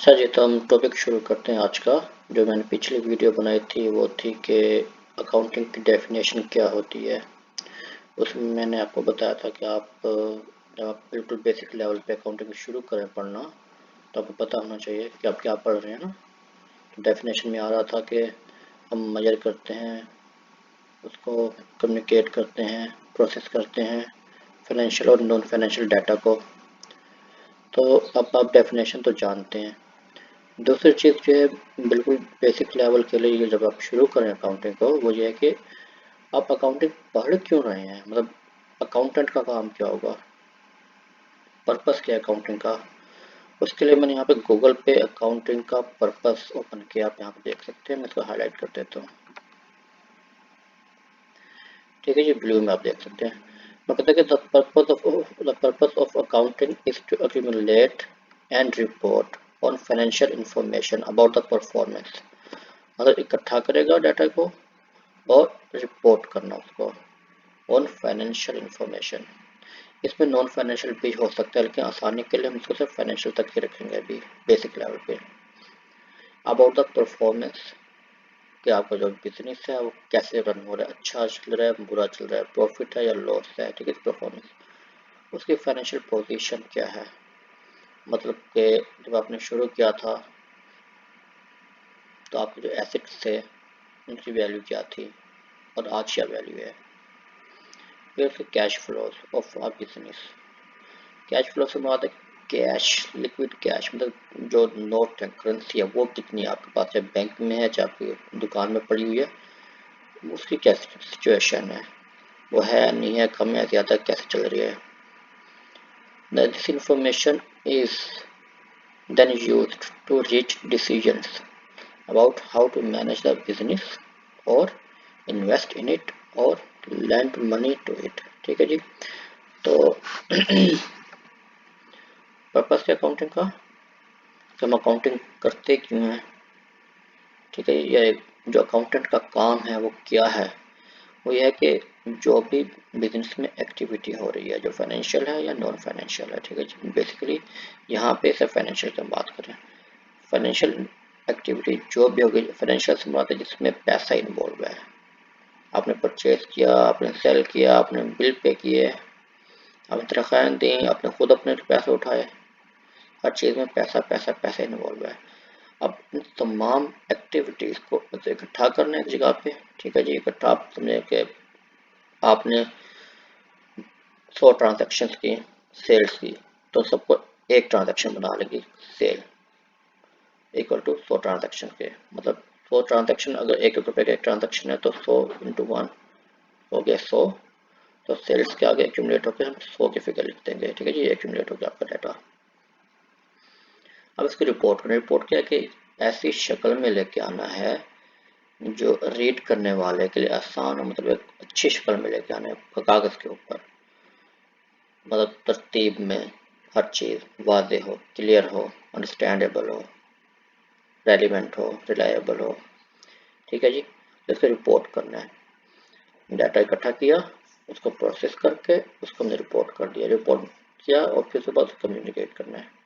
अच्छा जी, तो हम टॉपिक शुरू करते हैं आज का। जो मैंने पिछली वीडियो बनाई थी वो थी कि अकाउंटिंग की डेफिनेशन क्या होती है। उसमें मैंने आपको बताया था कि जब आप बिल्कुल बेसिक लेवल पे अकाउंटिंग शुरू करें पढ़ना, तो आपको पता होना चाहिए कि आप क्या पढ़ रहे हैं ना। तो डेफिनेशन में आ रहा था कि हम मेजर करते हैं, उसको कम्युनिकेट करते हैं, प्रोसेस करते हैं फाइनेंशियल और नॉन फाइनेंशियल डाटा को। तो अब आप डेफिनेशन तो जानते हैं। दूसरी चीज़ जो है बिल्कुल बेसिक लेवल के लिए जब आप शुरू करें अकाउंटिंग को, वो ये है कि आप अकाउंटिंग पढ़ क्यों रहे हैं, मतलब अकाउंटेंट का काम क्या होगा, पर्पस क्या है अकाउंटिंग का। उसके लिए मैंने यहाँ पे गूगल पे अकाउंटिंग का पर्पस ओपन किया, आप यहाँ पे देख सकते हैं। मैं इसको हाईलाइट कर देता हूँ, ठीक है जी, ब्लू में आप देख सकते हैं। मैं कहता है कि the purpose of accounting is to accumulate and report on financial information about the performance. मतलब इकट्ठा करेगा डाटा को और रिपोर्ट करना उसको ऑन फाइनेंशियल इंफॉर्मेशन। इसमें नॉन फाइनेंशियल भी हो सकता है, लेकिन आसानी के लिए हम इसको सिर्फ फाइनेंशियल तक ही रखेंगे अभी बेसिक लेवल पे। अबाउट द परफॉर्मेंस, कि आपका जो बिजनेस है वो कैसे रन हो रहा है, अच्छा चल रहा है, बुरा चल रहा है, प्रॉफिट है या लॉस है, ठीक है, परफॉर्मेंस। उसकी फाइनेंशियल पोजीशन क्या है, मतलब कि जब आपने शुरू किया था तो आपके जो एसेट्स थे उनकी वैल्यू क्या थी और आज क्या वैल्यू है। फिर उसके cash flows of a business. Cash flow से मुराद है कैश, लिक्विड कैश, मतलब जो नोट है, करेंसी है, वो कितनी आपके पास है, बैंक में है चाहे आपकी दुकान में पड़ी हुई है, उसकी क्या सिचुएशन है, वो है नहीं है, कम है ज़्यादा, कैसे चल रही है। This information is then used to reach decisions about how to manage the business or invest in it or lend money to it, ठीक है जी। तो पर्पस है अकाउंटिंग का, हम अकाउंटिंग करते क्यों हैं, ठीक है। ये जो अकाउंटेंट का काम है वो क्या है, वो ये है कि जो भी बिजनेस में एक्टिविटी हो रही है, जो फाइनेंशियल है या नॉन फाइनेंशियल है, ठीक है, बेसिकली यहाँ पे से फाइनेंशियल की हम बात करें। फाइनेंशियल एक्टिविटी जो भी होगी, फाइनेंशियल से बात है जिसमें पैसा इन्वॉल्व है। आपने परचेज किया, आपने सेल किया, आपने बिल पे किए, आपने तनख्वाहें दी, आपने खुद अपने पैसे उठाए, हर चीज़ में पैसा पैसा पैसा इन्वॉल्व है। अब इन तमाम एक्टिविटीज़ को इकट्ठा करना एक जगह पे, ठीक है जी। इकट्ठा आप समझे कि आपने 100 ट्रांजेक्शन की, सेल्स की, तो सबको एक ट्रांजेक्शन बना लेगी सेल इक्वल टू 100 ट्रांजेक्शन के, मतलब 100 ट्रांजेक्शन, अगर 1 रुपए का एक ट्रांजेक्शन है तो 100 इंटू 1 हो गया 100। तो सेल्स के आगे एक्यूमुलेट होकर हम 100 की फिगर लिख देंगे, ठीक है जी, एक्यूमुलेट हो गया आपका डाटा। अब इसकी रिपोर्ट करना, रिपोर्ट क्या है कि ऐसी शक्ल में लेके आना है जो रीड करने वाले के लिए आसान हो, मतलब एक अच्छी शक्ल में लेके आना है कागज़ के ऊपर, मतलब तरतीब में हर चीज़ वाज़ेह हो, क्लियर हो, अंडरस्टैंडेबल हो, रेलिवेंट हो, रिलायबल हो, ठीक है जी। तो इसको रिपोर्ट करना है, डाटा इकट्ठा किया, उसको प्रोसेस करके उसको हमने रिपोर्ट कर दिया, रिपोर्ट किया और फिर उसके बाद कम्युनिकेट करना है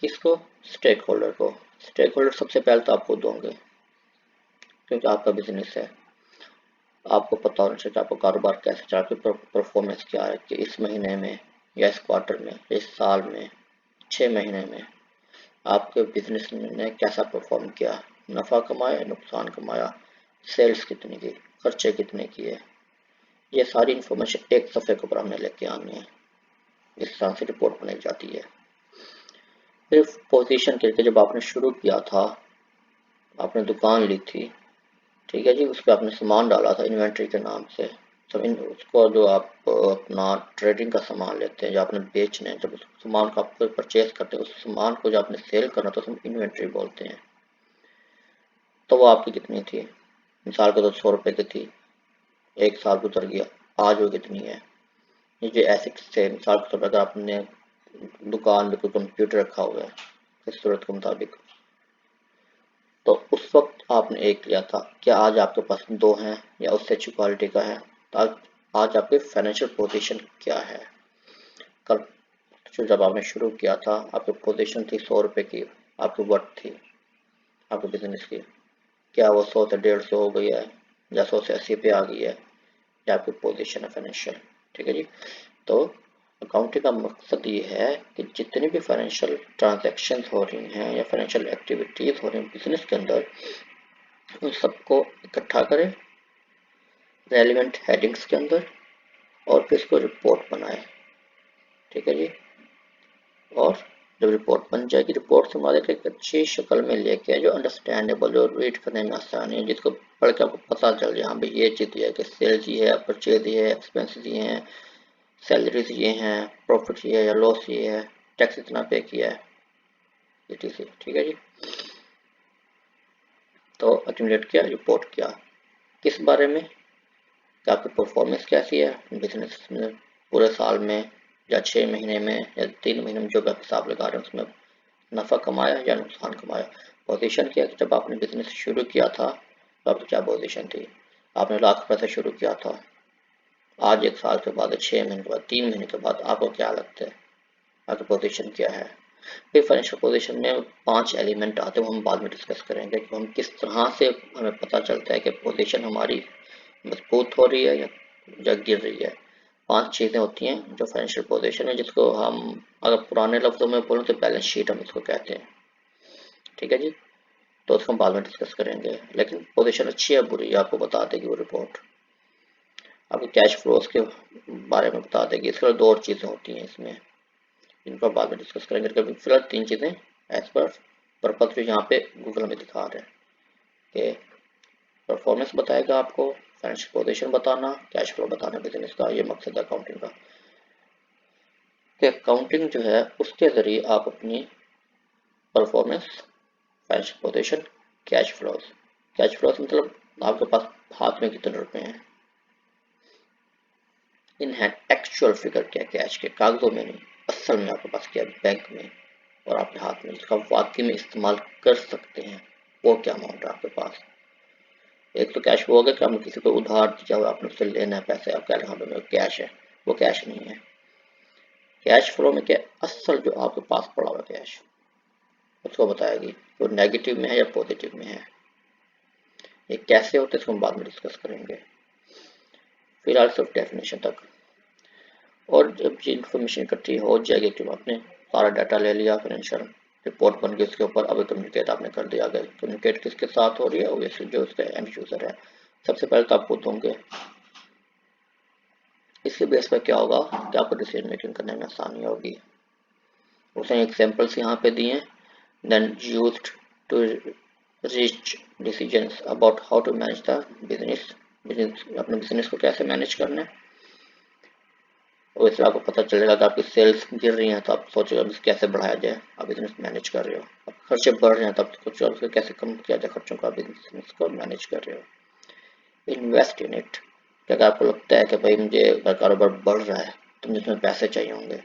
किसको, स्टेक होल्डर को। स्टेक होल्डर सबसे पहले तो आप खुद होंगे, क्योंकि आपका बिजनेस है, आपको पता होना चाहिए कि आपका कारोबार कैसे चल रहा है, परफॉर्मेंस क्या है, कि इस महीने में या इस क्वार्टर में, इस साल में, 6 महीने में आपके बिजनेस ने कैसा परफॉर्म किया, नफ़ा कमाया, नुकसान कमाया, सेल्स कितनी की, खर्चे कितने किए। ये सारी इंफॉर्मेशन एक सफ़े के ऊपर हमने लेके आनी है, इस तरह से रिपोर्ट बनाई जाती है। फिर पोजीशन करके जब आपने शुरू किया था, आपने दुकान ली थी, ठीक है जी, उस पर आपने सामान डाला था इन्वेंट्री के नाम से। तो इन उसको जो आप अपना ट्रेडिंग का सामान लेते हैं, जो आपने बेचने हैं, जब उस सामान को आप परचेज करते हैं, उस सामान को जो आपने सेल करना तो हम इन्वेंट्री बोलते हैं। तो वो आपकी कितनी थी, मिसाल के तो 100 रुपये की थी, 1 साल गुजर गया, आज वो कितनी है। ये जो एसेट्स थे, मिसाल के तौर पर अगर आपने दुकान में कोई कंप्यूटर रखा हुआ है इस सूरत के मुताबिक, तो उस वक्त आपने एक लिया था, क्या आज आपके पास 2 हैं या उससे अच्छी क्वालिटी का है, तो आज आपकी फाइनेंशियल पोजीशन क्या है। कल तो जब आपने शुरू किया था आपकी पोजीशन थी 100 रुपये की, आपकी वर्थ थी आपके बिजनेस की, क्या वो 100 से 150 हो गई है या 100 से 80 पे आ गई है, या आपकी पोजीशन है फाइनेंशियल। ठीक है जी। तो अकाउंटिंग का मकसद ये है कि जितनी भी फाइनेंशियल ट्रांजैक्शंस हो रही हैं या फाइनेंशियल एक्टिविटीज हो रही हैं बिजनेस के अंदर, उन सबको इकट्ठा करें रेलिवेंट हेडिंग्स के अंदर और फिर इसको रिपोर्ट बनाए। ठीक है जी। और जब रिपोर्ट बन जाएगी, रिपोर्ट से हमारे एक अच्छी शक्ल में लेके आए जो अंडरस्टैंडेबल, जो रीड करने में आसानी है, जिसको पढ़ के आपको पता चल जाए हाँ भाई ये चीज़ ये है कि सेल्स ये है, परचेज ये है, एक्सपेंसेस ये हैं, सैलरीज ये हैं, प्रॉफिट ये है या लॉस ये है, टैक्स इतना पे किया है, etc। ठीक है जी। तो एक्यूमुलेट किया, रिपोर्ट किया, किस बारे में कि आपकी परफॉर्मेंस कैसी है बिजनेस में पूरे साल में या 6 महीने में या 3 महीने में, जो भी आप हिसाब लगा रहे हैं उसमें नफ़ा कमाया या नुकसान कमाया। पोजीशन क्या है, जब आपने बिजनेस शुरू किया था तो आपकी क्या पोजीशन थी, आपने लाख रुपये से शुरू किया था, आज 1 साल के बाद, 6 महीने के बाद, 3 महीने के बाद आपको क्या लगता है आपकी पोजीशन क्या है। फिर फाइनेंशियल पोजीशन में 5 एलिमेंट आते हैं, वो हम बाद में डिस्कस करेंगे कि हम किस तरह से हमें पता चलता है कि पोजीशन हमारी मजबूत हो रही है या गिर रही है। 5 चीज़ें होती हैं जो फाइनेंशियल पोजीशन है, जिसको हम अगर पुराने लफ्ज़ों में बोलूँ तो बैलेंस शीट हम इसको कहते हैं। ठीक है जी। तो उसको हम बाद में डिस्कस करेंगे, लेकिन पोजीशन अच्छी है बुरी आपको बता देगी वो रिपोर्ट। आपके कैश फ्लोज के बारे में बता देगी। इसके अलावा 2 और चीज़ें होती हैं इसमें, इनको बाद में डिस्कस करेंगे। कभी फिलहाल 3 चीज़ें एज पर पर्पज जो यहाँ पे गूगल में दिखा रहे हैं कि परफॉर्मेंस बताएगा आपको, फाइनेंशियल पोजीशन बताना, कैश फ्लो बताना बिजनेस का, ये मकसद है अकाउंटिंग का। कि अकाउंटिंग जो है उसके ज़रिए आप अपनी performance, financial position, cash flows मतलब आपके पास हाथ में कितने रुपए हैं, इन हैंड एक्चुअल फिगर क्या है कैश के, कागजों में नहीं, असल में आपके पास क्या है बैंक में और आपके हाथ में, जिसका वाकई में इस्तेमाल कर सकते हैं, वो क्या अमाउंट है आपके पास। एक तो कैश फ्लो हो गया कि आपने किसी को उधार दिया हुआ, आपने उससे लेना है पैसे, आप कह रहे हैं हाँ कैश है, वो कैश नहीं है। कैश फ्लो में क्या असल जो आपके पास पड़ा हुआ कैश, उसको बताएगी वो नेगेटिव में है या पॉजिटिव में है। ये कैसे होते हैं इसको हम बाद में डिस्कस करेंगे, फिलहाल सिर्फ डेफिनेशन तक। और जब ये इन्फॉर्मेशन इकट्ठी हो जाएगी कि आपने सारा डाटा ले लिया, फाइनेंशियल रिपोर्ट बन गई, उसके ऊपर अब कम्युनिकेट आपने कर दिया। अगर कम्युनिकेट किसके साथ हो रही है, ऑब्वियसली जो उसका एंड यूजर है। सबसे पहले तो आप खुद होंगे, इसके बेस पर क्या होगा कि आपको डिसीजन मेकिंग करने में आसानी होगी। उसने एग्जांपल्स यहाँ पे दिए हैं, then used to reach decisions about how to manage the business, अपने बिजनेस को कैसे मैनेज करना है। और इससे आपको पता चलेगा कि आपकी सेल्स गिर रही हैं तो आप सोचोगे अब कैसे बढ़ाया जाए, आप बिजनेस मैनेज कर रहे हो। अब खर्चे बढ़ रहे हैं तब सोचो उसको कैसे कम किया जाए खर्चों का, बिजनेस को मैनेज कर रहे हो। इन्वेस्ट इन इट, अगर आपको लगता है कि भाई मुझे कारोबार बढ़ रहा है तो मुझे इसमें पैसे चाहिए होंगे,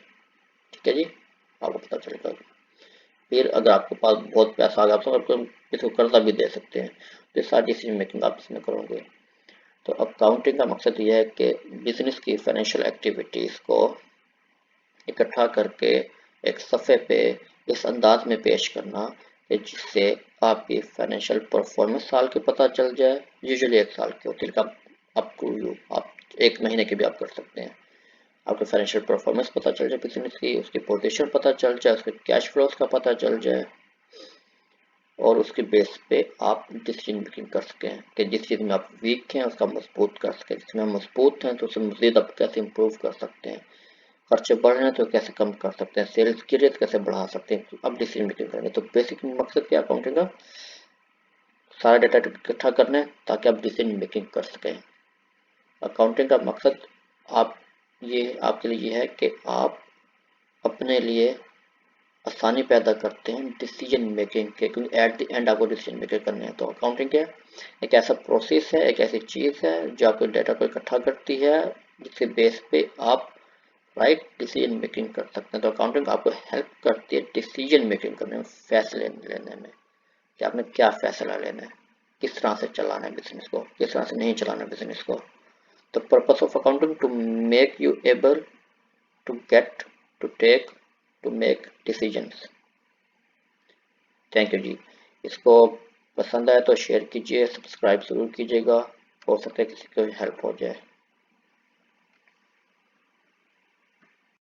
ठीक है जी, आपको पता चलेगा। फिर अगर आपके पास बहुत पैसा आ गया तो इसको कर्जा भी दे सकते हैं, तो सारी डिसीजन मेकिंग आप इसमें करोगे। तो अकाउंटिंग का मकसद यह है कि बिजनेस की फाइनेंशियल एक्टिविटीज़ को इकट्ठा करके एक सफ़े पे इस अंदाज में पेश करना कि जिससे आपकी फाइनेंशियल परफॉर्मेंस साल की पता चल जाए। यूजुअली 1 साल की होती है, लेकिन आप 1 महीने की भी आप कर सकते हैं। आपकी फाइनेंशियल परफॉर्मेंस पता चल जाए बिजनेस की, उसकी पोजीशन पता चल जाए, उसके कैश फ्लोज का पता चल जाए, और उसके बेस पे आप डिसीजन मेकिंग कर सकें कि जिस चीज़ में आप वीक हैं उसका मजबूत कर सकें, जिसमें हम मजबूत हैं तो उसे मज़ीद आप कैसे इम्प्रूव कर सकते हैं, खर्चे बढ़ रहे हैं तो कैसे कम कर सकते हैं, सेल्स की रेट कैसे बढ़ा सकते हैं, अब डिसीजन मेकिंग करेंगे। तो बेसिक मकसद क्या अकाउंटिंग का, सारा डाटा इकट्ठा करना है ताकि आप डिसीजन मेकिंग कर सकें। अकाउंटिंग का मकसद आप ये आपके लिए ये है कि आप अपने लिए आसानी पैदा करते हैं डिसीजन मेकिंग के, क्योंकि एट द एंड आपको डिसीजन मेकिंग करने हैं। तो अकाउंटिंग क्या है, एक ऐसा प्रोसेस है, एक ऐसी चीज़ है जो आपके डाटा को इकट्ठा करती है, जिसके बेस पे आप राइट डिसीजन मेकिंग कर सकते हैं। तो अकाउंटिंग आपको हेल्प करती है डिसीजन मेकिंग करने में, फैसले लेने में, कि आपने क्या फैसला लेना है, किस तरह से चलाना है बिजनेस को, किस तरह से नहीं चलाना है बिजनेस को। तो purpose of accounting to make you able to get to take to make decisions. Thank you ji. इसको पसंद आए तो शेयर कीजिए, सब्सक्राइब ज़रूर कीजिएगा, हो सकता है किसी को हेल्प हो जाए।